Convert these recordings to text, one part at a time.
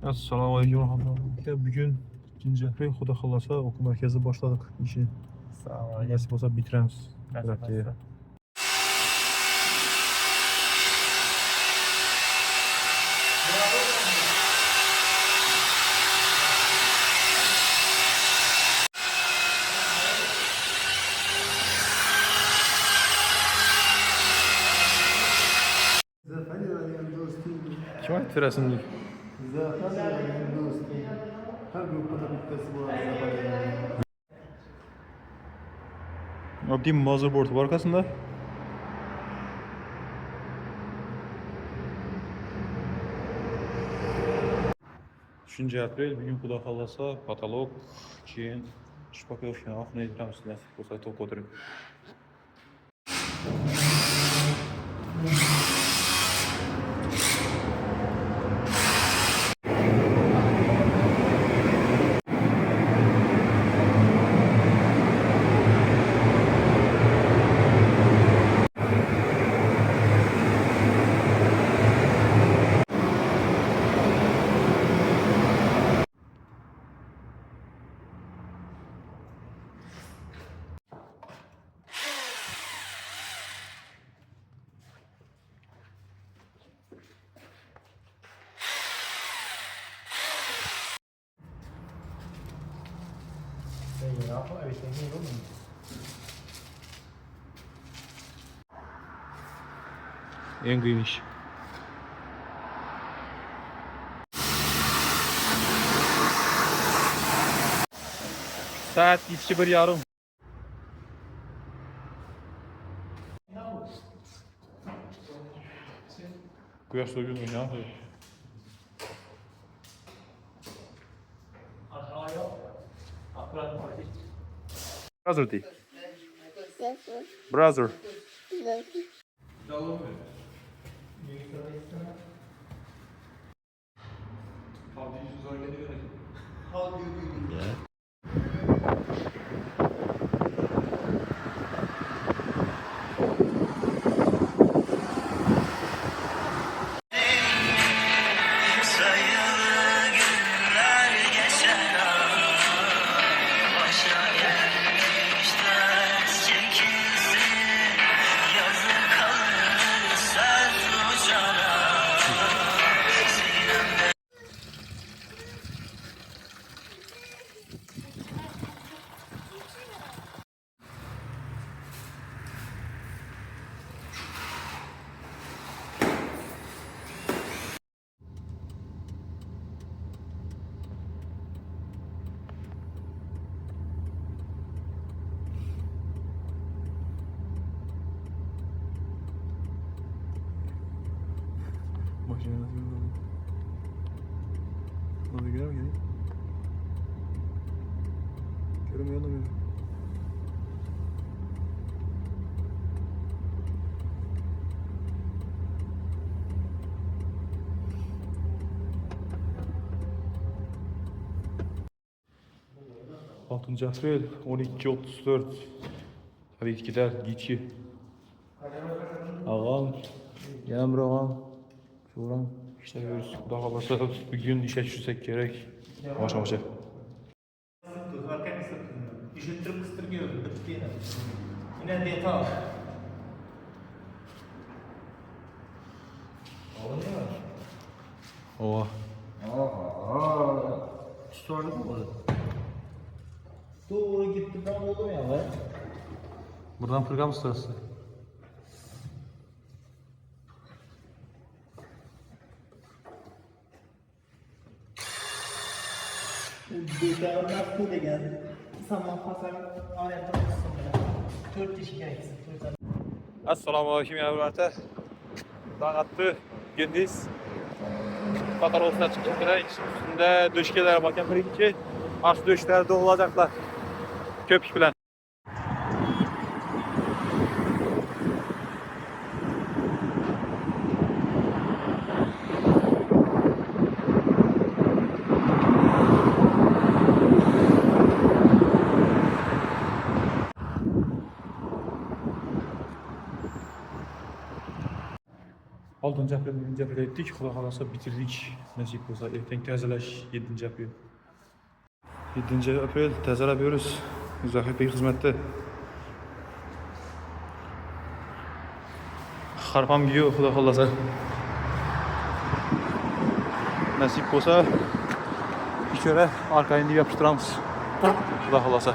Assalamu alaikum rahmetullah. Bugün ikinci hafta Xuda xallasa oku merkezi başladık işi. Sağ ol. Nasip olsa bitiremiz. Nasip olsa. Kim aytdı resimli? Abdi motherboard var arkasında. Üçüncü aprel bugün Xuda xallasa katalog keyin Şpakovkina axını edirəm sizə. Bu sayt oxudurum. En kıyın iş. Saat 2:30. Kuyaş doğuyor ya. Brother değil. Brother. Makine nasıl görüyor? Nasıl görüyor mu? Görmüyor mu? 6 aprel 12:34. Tabii ki gider geçi. Ağam, yanım ağam. Şuram işte görürüz. Daha kalırsa bugün işe düşürsek gerek. Başa başa. İşittirip kıstırmıyor. Yine detal. Alınıyor. Oha. Sordu mu? Doğru gitti ben oldum ya lan. Buradan program sırası. Duygularım nasıl da geldi. Saman pasar alet olmasın bana. 4 kişi gereksin. Assalamu alaikum ya Murat'a. Dağıttı gündüz. Patarosuna çıkacak direkt. Üstünde döşkelere bakın bir iki. Aç döşlerde olacaklar. Köpük bilen. 6. aprel, 1. aprel ettik. Xudo xolasa bitirdik. Nasip bo'lsa ertaga tozalash 7. aprel. 7 aprel tozalab yuruz. Zohidbek xizmatda. Xarpam giyo xudo xolasa. Nasip bo'lsa içeri arkayını yapıştıramiz. Xudo xolasa.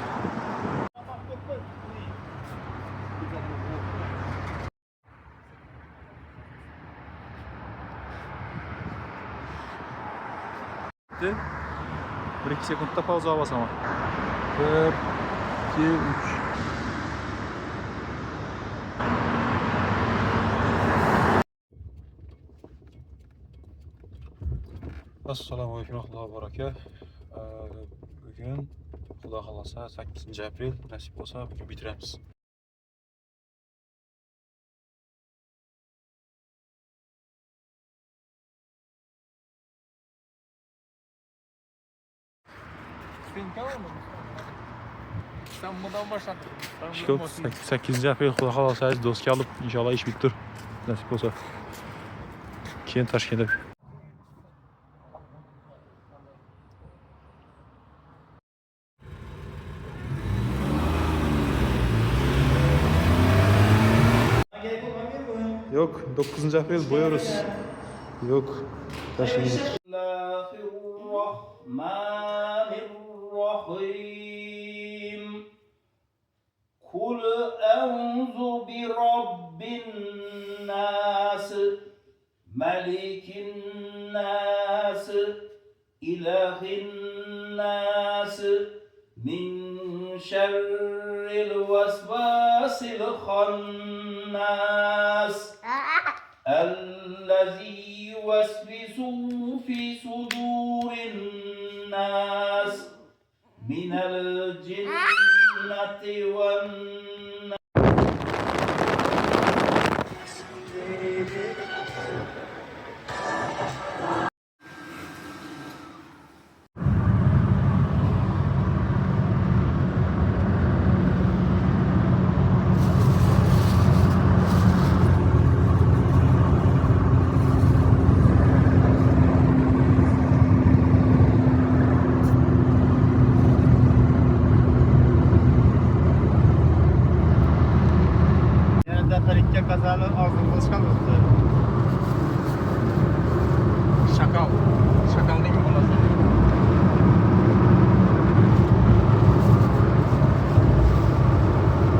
Bir iki sekundda pauza basaman. 1, 2, 3. Assalamu alaykum rahmatullohi va barakatuh. Bugün Xudo xolasa 8 aprel nasib bo'lsa bugün bitiramiz. Sen bundan başlat. Yok 8 aprel Xudo xolasa do'stga olib inshaalloh ish bitir. Nasib bo'lsa. Keyin Toshkentda Yok 9 aprel boyuyoruz. Yok. Taşıyacak. Bismillahirrahmanirrahim. Kul a'udzu bi rabbin nas, malikin nas, ilahin nas, min şerril vesvasil khannas. الذي يوسوس في صدور الناس من الجنة والناس. Kazalı ağzını başkan oldu. Şakal. Şakal ne gibi olası?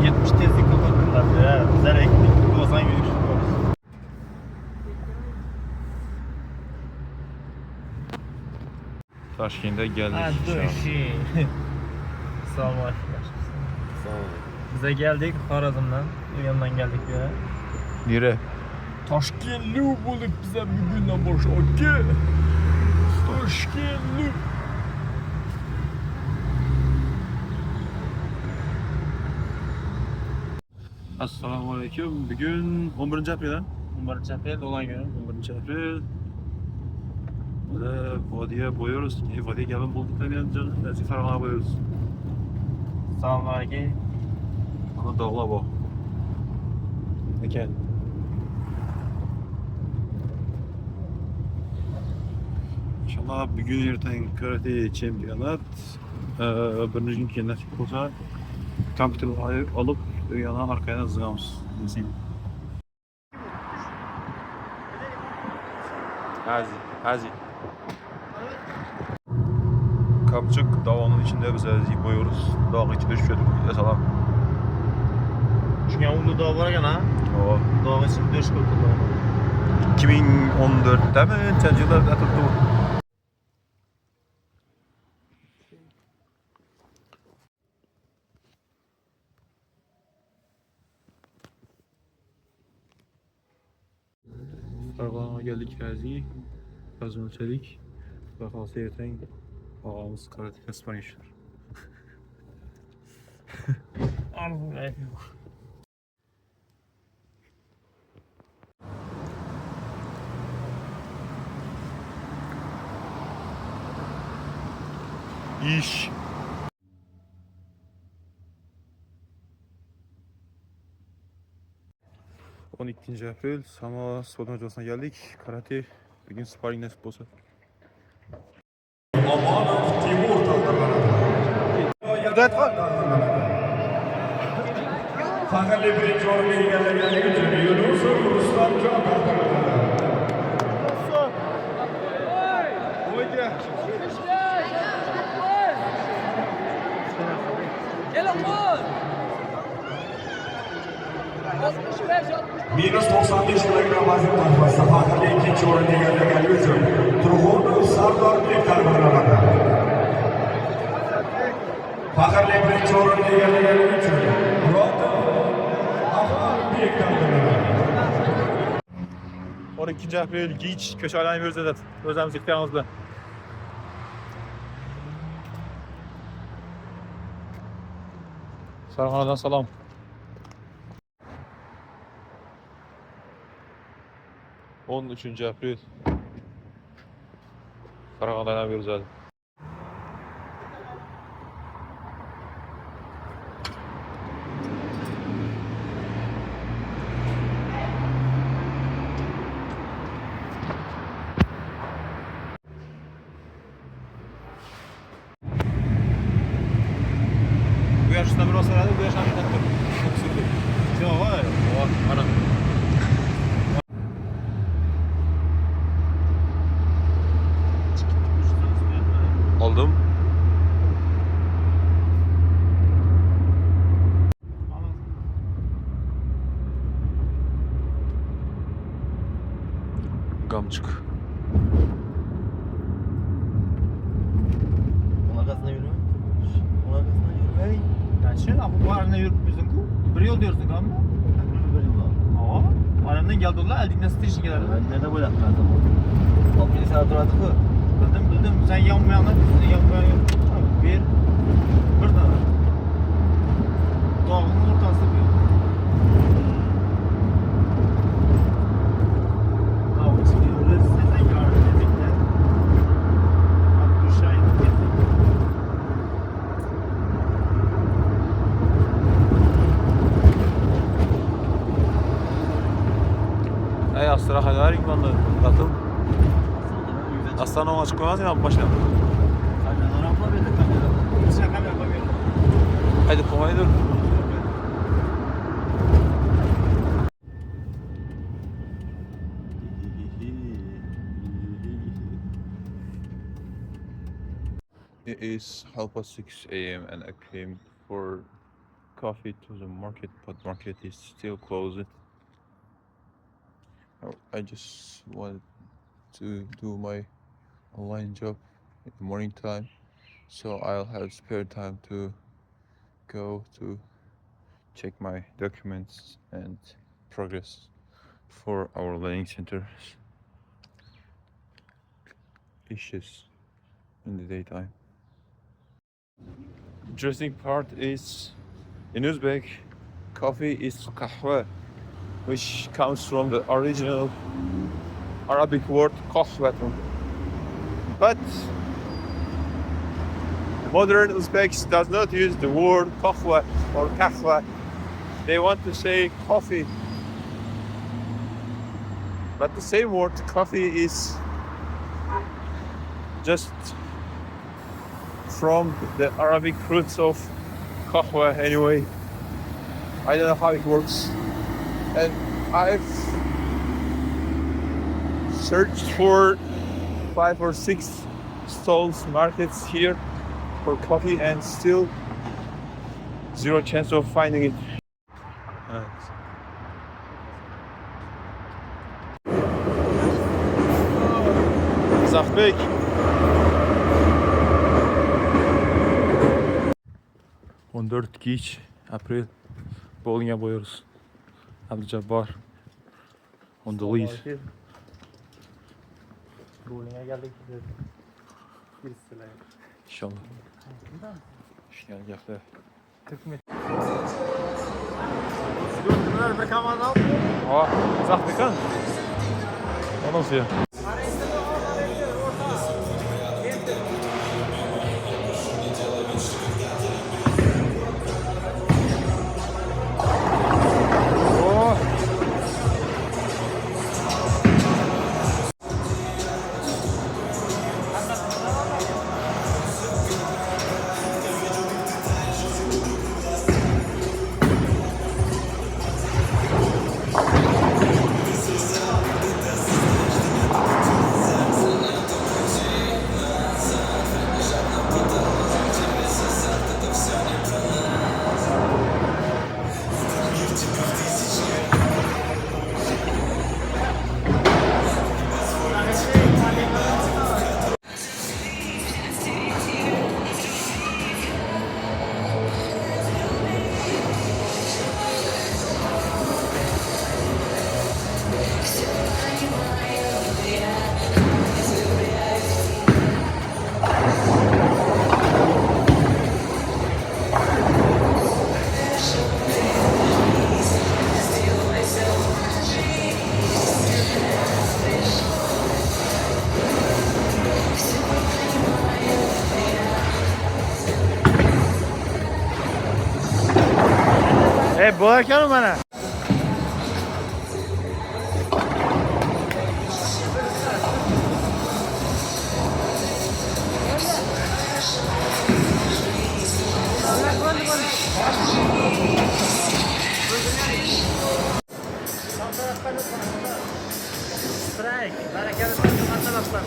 Yetmiş tezlik kapattılar ya. Güzel ekmek. 90 yürüyüş yapıyoruz. Toshkentga geldik. Döşi. Sağ olun arkadaşlar. Sağ olun. Bize geldik Xorazmdan. Bu yandan geldik bir yere. Nere? Toshkentli bulup bize bugünden başladı. Toshkentli. Assalamu alaykum. Bugün 11 aprel ha? 11 aprel olan günü. 11 aprel. Burada vadiye boyuyoruz. Vadiye gelin bulduk da yani Nasip Farhan'a boyuyoruz. Sağ olun aleyküm. Ana dağla bu. Eken. İnşallah bugün erten karate çempiyonat. Birinci gün ki nasip olsa kompüterleri alıp yana arkaya zıgamız. Hazi. Kapçık dağının içinde biz Hazi'yi boyuyoruz. Dağ içinde düşüyorduk. Yasalam. Çünkü ulu dağ var ya. O Dağ için döş kurtuldu. 2014'te mi? Çenci yıllarda tuttu bu. Arabama geldik Hazi'yi. Gazını çelik. Bakalım seyretten ağamız karate İspanya işler. İş. 12 April Sama Spor Hocası'na geldik. Karate. Bugün sparring nasip olsa. Amanov Timur Müdahale var. Fakarlı birinci oraya geldiğini götürüyor. Yunus'un Ruslan çok Minus 95 kilogram vazn tahması Fakarlı ikinci oraya geldiğini götürüyor. Turgun Sardar Bektar bana. Fakarlı birinci oraya geldiğini götürüyor. Bektar bana. 12 April Giç köşe alemi özledik. Özlemiz ihtiyacımızda. Sarıhana'dan salam. On 13 April Sarıhana'dan yapıyoruz hadi. Bu yaşta bir olsa herhalde bu yaşta bir tatlı. Çok sürdü. Yok var. Var. Ana. Aldım. Gamçık. Onun arkasına yürüme. Onun arkasına yürüme. Yani şey bu arana yürüp bizim bu. Bir yol diyorsun ama. Bir yol var. Aa. Aramdan geldiler. Eldikten station geldi. Ben nerede böyle yapmadım? O birisi duradı mı? Bildim. Sen yanmayanlar bizden yanmayan yok. Bir tane. Dağın ortası bir. Dağın içinde öyle sen yardım edecekler. Abdülşahin getirdi. Ey astra kadar ikmanlı katım. Aslan ona çıkmaz ya başına. Aynen arabla verdik kamera. Şaka yapamıyorum. Haydi kovayı dur. It is 6:30 a.m. and I came for coffee to the market, but market is still closed. I just wanted to do my online job in the morning time, so I'll have spare time to go to check my documents and progress for our learning center issues in the daytime. Interesting part is in Uzbek, coffee is kahve, which comes from the original Arabic word kahvetun. But modern Uzbeks does not use the word kahve or kahve. They want to say coffee. But the same word coffee is just from the Arabic roots of kahve anyway. I don't know how it works. And I've searched for 5 or 6 stalls, markets here for coffee and still zero chance of finding it. Evet. Zahbek. ...14 April bowling'e boyuyoruz. Abdülcabbar on the lead. Bowling'e geldik. Birisiyle. İnşallah. Yani yaklaşık 40 metre. Bir kaman al. Aa, Zahbek han. O nasıl ya? Bo'larkan mana. Strike, barakalla masalasidan.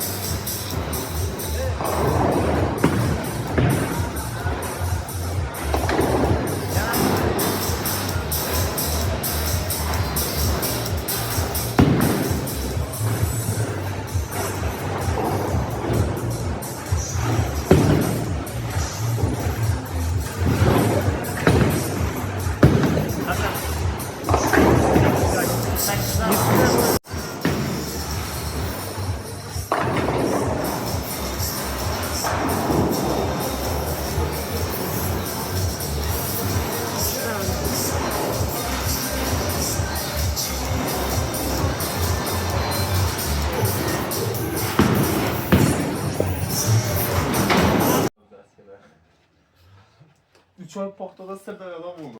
Üç ay paxtada Sirdaryoda oldu.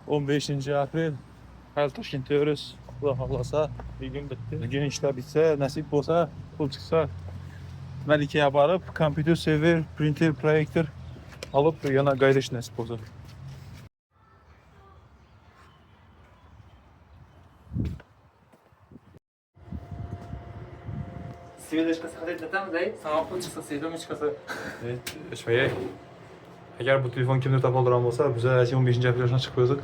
15 aprel Hayal Toshkentda yürüyoruz. Xudo xohlasa bir gün bitti. Bugun ishlar bitsa, nasib bo'lsa, pul chiqsa Malikaga borib, kompyuter server, printer, proyektor olib yana qaytish nasib bo'lsa. Svedeshkasi xarid etamiz, sana pul chiqsa, sevdim chiqsa. Shvoye. Agar bu telefon kimdir topib oldiran bo'lsa, biz 15 apreldan chiqib qo'ydik.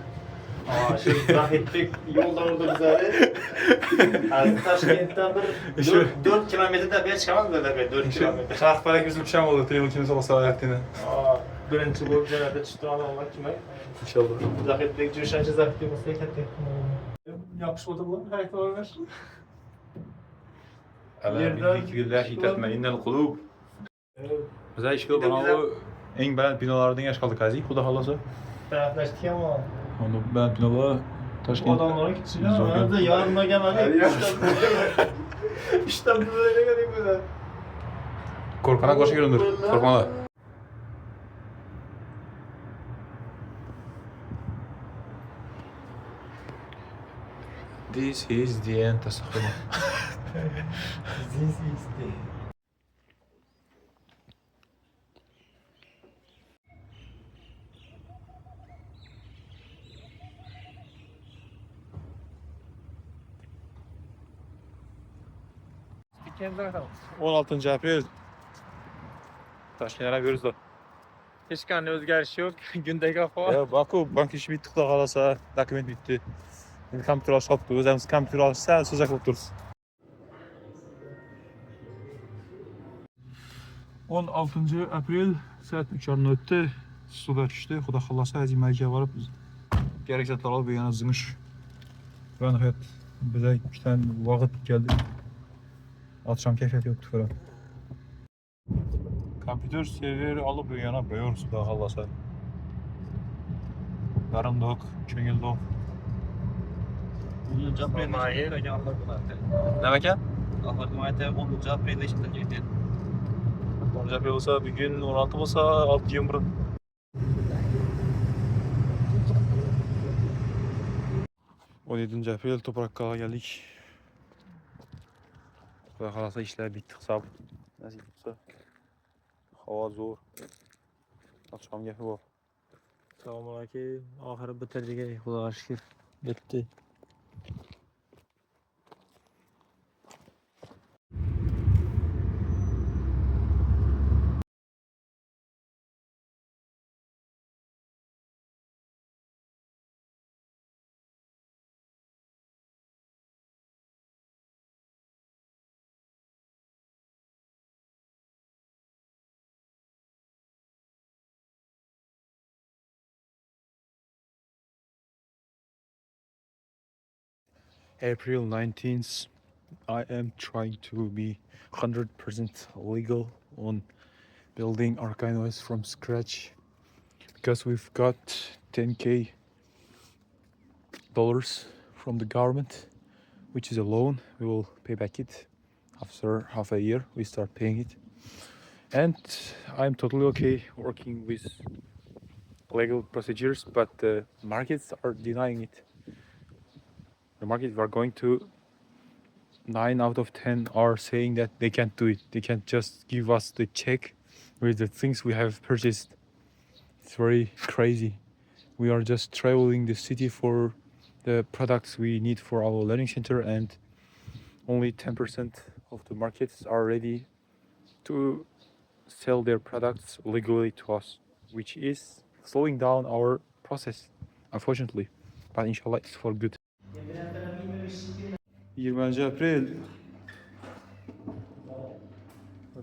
Şu Zahitbek yoldan orada bizleri. Toshkentdan bir 4 kilometrda bir chiqamiz bizlarga 4 kilometr. Shaxtbarak bizim ham oldu, telefon kimdir olsa aytdini. Birinchi bo'lib jo'natib chiqdi olmoq kimay. İnşallah. Zahitbek jo'shancha Zahitbek bo'lsa katta. Yaxshi bo'ldi bular, harakatlar. Ala billahi tatma'innal qulub. Bize ishqil bana bu eng baland binolardan yaş kaldık aziz, Xudo xohlasa. Taraflaştık ama. Onu baland binolar Toshkent. Adamlara gitsin ya. Ben de yarına gelmedi. İşte böyle geldik bize. Korkana koşa görünür. Korkmalar. This is the end tasavvur. This is the. Kendine bakalım. 16 aprel. Toshkentga yürüyoruz da. Hech qanday o'zgarish yo'q. Gündagi ahvol. Ya Baku bank işi bitti, Xudo xohlasa, dokument bitti. Endi kompyuter olish qolibdi. O'zimiz kompyuter olishsa so'zak bo'lib turibmiz. 16 aprel saat 3:00 o'tdi. Suda tushdi. Xudo xohlasa Azimaga borib kerak zatlar olib yana zimish. Va nihoyat biza ishdan vaqt keldi. Akşam keyfiyat yoktu falan. Kompüter serveri alıp yana koyuyoruz Xudo xohlasa. Darındık, köngüldük. Ne mekan? Ahırdım ayette 10. aprel'de işimden geldi. 10 aprel olsa bir gün 16 olsa 6-21. ...17 aprel Toprakkağa geldik. Xudo xohlasa işler bitti hisob. Nasib bo'lsa. Havo zo'r. Akşam gapi bor. Assalomu alaykum. Oxiri bitirdik, Xudoga shukr. Bitti. April 19th, I am trying to be 100% legal on building Arcanoids from scratch because we've got $10K from the government, which is a loan. We will pay back it after half a year. We start paying it, and I'm totally okay working with legal procedures, but the markets are denying it. The markets are going to 9 out of 10 are saying that they can't do it. They can't just give us the check with the things we have purchased. It's very crazy. We are just traveling the city for the products we need for our learning center, and only 10% of the markets are ready to sell their products legally to us, which is slowing down our process, unfortunately. But inshallah it's for good. 20 April.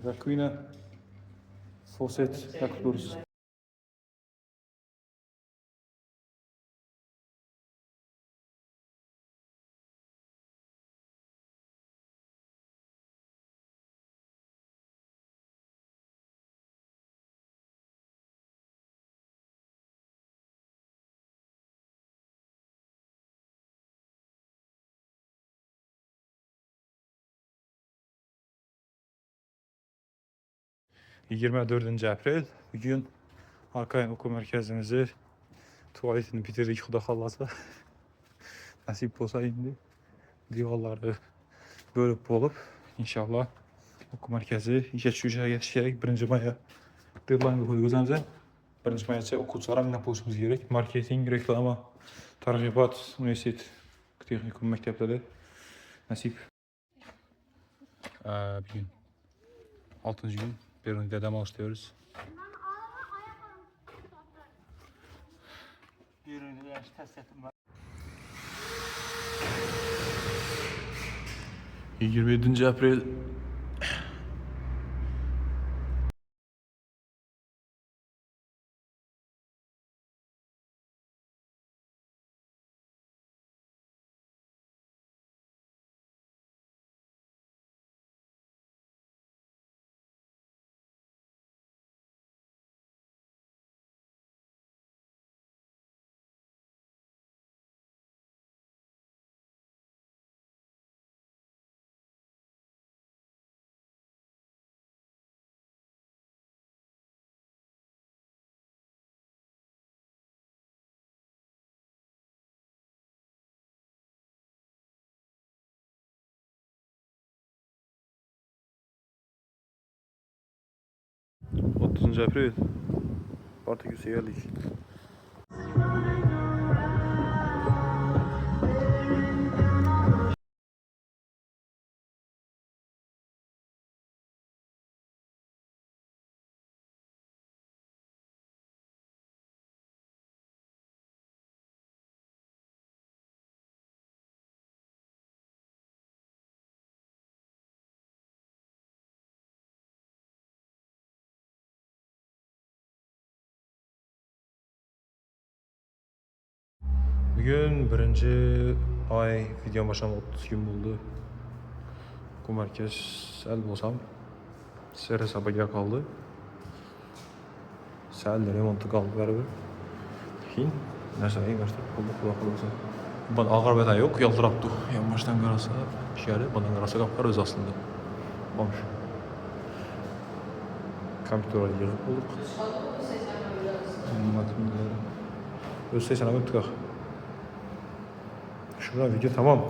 Rakıyla faucet takıyoruz. ...24 April. Bugün Arkayan Okul Merkezimizi tuvaletini bitirdik Xuda xallasa. Nasip olsa indi divarları bölüp olup inşallah okul merkezi işe düşüşe geçişerek 1 May'a deadline koyduk özümüze. 1 May'da okulculara minap oluşumuz gerek. Marketing, reklama, targ'ibat, üniversitet, texnikum mektepleri nasip. Bugün 6. gün. Birini dedem alıştırıyoruz. Birini yaş test ettim ben. 27 April. April. Partiküse geldik. Bugün 1 ay video başlamadı 30 gün oldu. Bu merkez sel bolsam ser hesabıga kaldı. Sel remontu kaldı beraber. Keyin narsa eng başta kulak olsa. Bana ağır beda yok, yaltıraptı. En baştan qarasa şəhəri, bundan qarasa qapqar öz aslında. Olmuş. Kompüterə yığıb olduq. Öz sesini tutaq. Şuradan video tamam.